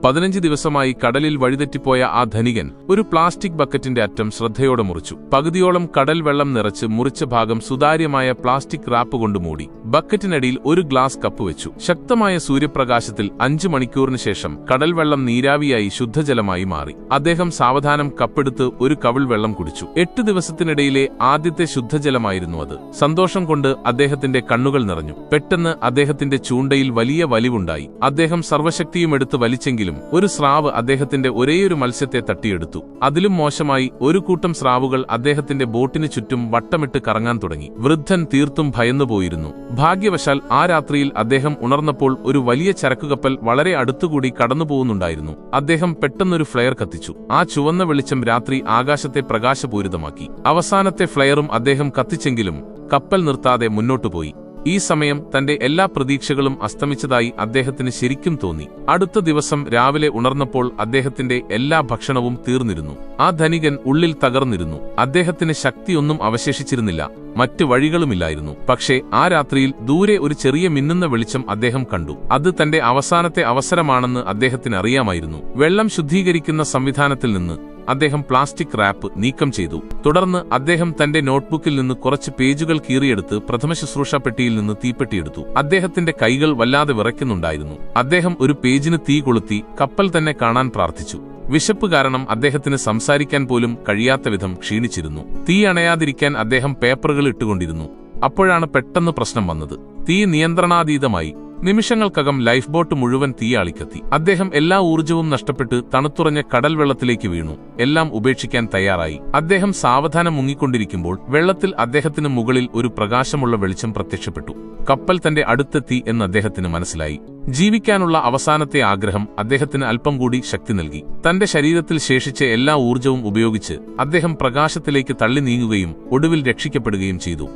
15 ദിവസമായി കടലിൽ വഴിതെറ്റിപ്പോയ ആ ധനികൻ ഒരു പ്ലാസ്റ്റിക് ബക്കറ്റിന്റെ അറ്റം ശ്രദ്ധയോടെ മുറിച്ചു. പകുതിയോളം കടൽ വെള്ളം നിറച്ച് മുറിച്ച ഭാഗം സുതാര്യമായ പ്ലാസ്റ്റിക് റാപ്പ് കൊണ്ട് മൂടി. ബക്കറ്റിനടിയിൽ ഒരു ഗ്ലാസ് കപ്പ് വെച്ചു. ശക്തമായ സൂര്യപ്രകാശത്തിൽ 5 മണിക്കൂറിന് ശേഷം കടൽ വെള്ളം നീരാവിയായി ശുദ്ധജലമായി മാറി. അദ്ദേഹം സാവധാനം കപ്പെടുത്ത് ഒരു കവിൾ വെള്ളം കുടിച്ചു. 8 ദിവസത്തിനിടയിലെ ആദ്യത്തെ ശുദ്ധജലമായിരുന്നു അത്. സന്തോഷം കൊണ്ട് അദ്ദേഹത്തിന്റെ കണ്ണുകൾ നിറഞ്ഞു. പെട്ടെന്ന് അദ്ദേഹത്തിന്റെ ചൂണ്ടയിൽ വലിയ വലിവുണ്ടായി. അദ്ദേഹം സർവ്വശക്തിയും എടുത്ത് വലിച്ചെങ്കിലും ഒരു സ്രാവ് അദ്ദേഹത്തിന്റെ ഒരേയൊരു മത്സ്യത്തെ തട്ടിയെടുത്തു. അതിലും മോശമായി ഒരു കൂട്ടം സ്രാവുകൾ അദ്ദേഹത്തിന്റെ ബോട്ടിന് ചുറ്റും വട്ടമിട്ട് കറങ്ങാൻ തുടങ്ങി. വൃദ്ധൻ തീർത്തും ഭയന്നുപോയിരുന്നു. ഭാഗ്യവശാൽ ആ രാത്രിയിൽ അദ്ദേഹം ഉണർന്നപ്പോൾ ഒരു വലിയ ചരക്കുകപ്പൽ വളരെ അടുത്തുകൂടി കടന്നുപോകുന്നുണ്ടായിരുന്നു. അദ്ദേഹം പെട്ടെന്നൊരു ഫ്ലെയർ കത്തിച്ചു. ആ ചുവന്ന വെളിച്ചം രാത്രി ആകാശത്തെ പ്രകാശപൂരിതമാക്കി. അവസാനത്തെ ഫ്ലെയറും അദ്ദേഹം കത്തിച്ചെങ്കിലും കപ്പൽ നിർത്താതെ മുന്നോട്ടുപോയി. ഈ സമയം തന്റെ എല്ലാ പ്രതീക്ഷകളും അസ്തമിച്ചതായി അദ്ദേഹത്തിന് ശരിക്കും തോന്നി. അടുത്ത ദിവസം രാവിലെ ഉണർന്നപ്പോൾ അദ്ദേഹത്തിന്റെ എല്ലാ ഭക്ഷണവും തീർന്നിരുന്നു. ആ ധനികൻ ഉള്ളിൽ തകർന്നിരുന്നു. അദ്ദേഹത്തിന് ശക്തിയൊന്നും അവശേഷിച്ചിരുന്നില്ല. മറ്റു വഴികളുമില്ലായിരുന്നു. പക്ഷേ ആ രാത്രിയിൽ ദൂരെ ഒരു ചെറിയ മിന്നുന്ന വെളിച്ചം അദ്ദേഹം കണ്ടു. അത് തന്റെ അവസാനത്തെ അവസരമാണെന്ന് അദ്ദേഹത്തിന് അറിയാമായിരുന്നു. വെള്ളം ശുദ്ധീകരിക്കുന്ന സംവിധാനത്തിൽ നിന്ന് അദ്ദേഹം പ്ലാസ്റ്റിക് റാപ്പ് നീക്കം ചെയ്തു. തുടർന്ന് അദ്ദേഹം തന്റെ നോട്ട്ബുക്കിൽ നിന്ന് കുറച്ച് പേജുകൾ കീറിയെടുത്ത് പ്രഥമശുശ്രൂഷ പെട്ടിയിൽ നിന്ന് തീപ്പെട്ടിയെടുത്തു. അദ്ദേഹത്തിന്റെ കൈകൾ വല്ലാതെ വിറയ്ക്കുന്നുണ്ടായിരുന്നു. അദ്ദേഹം ഒരു പേജിന് തീ കൊളുത്തി കപ്പൽ തന്നെ കാണാൻ പ്രാർത്ഥിച്ചു. വിശപ്പ് കാരണം അദ്ദേഹത്തിന് സംസാരിക്കാൻ പോലും കഴിയാത്ത വിധം ക്ഷീണിച്ചിരുന്നു. തീ അണയാതിരിക്കാൻ അദ്ദേഹം പേപ്പറുകൾ ഇട്ടുകൊണ്ടിരുന്നു. അപ്പോഴാണ് പെട്ടെന്ന് പ്രശ്നം വന്നത്. തീ നിയന്ത്രണാതീതമായി. നിമിഷങ്ങൾക്കകം ലൈഫ് ബോട്ട് മുഴുവൻ തീയാളിക്കത്തി. അദ്ദേഹം എല്ലാ ഊർജ്ജവും നഷ്ടപ്പെട്ട് തണുത്തുറഞ്ഞ കടൽ വെള്ളത്തിലേക്ക് വീണു. എല്ലാം ഉപേക്ഷിക്കാൻ തയ്യാറായി. അദ്ദേഹം സാവധാനം മുങ്ങിക്കൊണ്ടിരിക്കുമ്പോൾ വെള്ളത്തിൽ അദ്ദേഹത്തിന് മുകളിൽ ഒരു പ്രകാശമുള്ള വെളിച്ചം പ്രത്യക്ഷപ്പെട്ടു. കപ്പൽ തന്റെ അടുത്തെത്തി എന്ന് അദ്ദേഹത്തിന് മനസ്സിലായി. ജീവിക്കാനുള്ള അവസാനത്തെ ആഗ്രഹം അദ്ദേഹത്തിന് അല്പം കൂടി ശക്തി നൽകി. തന്റെ ശരീരത്തിൽ ശേഷിച്ച എല്ലാ ഊർജ്ജവും ഉപയോഗിച്ച് അദ്ദേഹം പ്രകാശത്തിലേക്ക് തള്ളി നീങ്ങുകയും ഒടുവിൽ രക്ഷിക്കപ്പെടുകയും ചെയ്തു.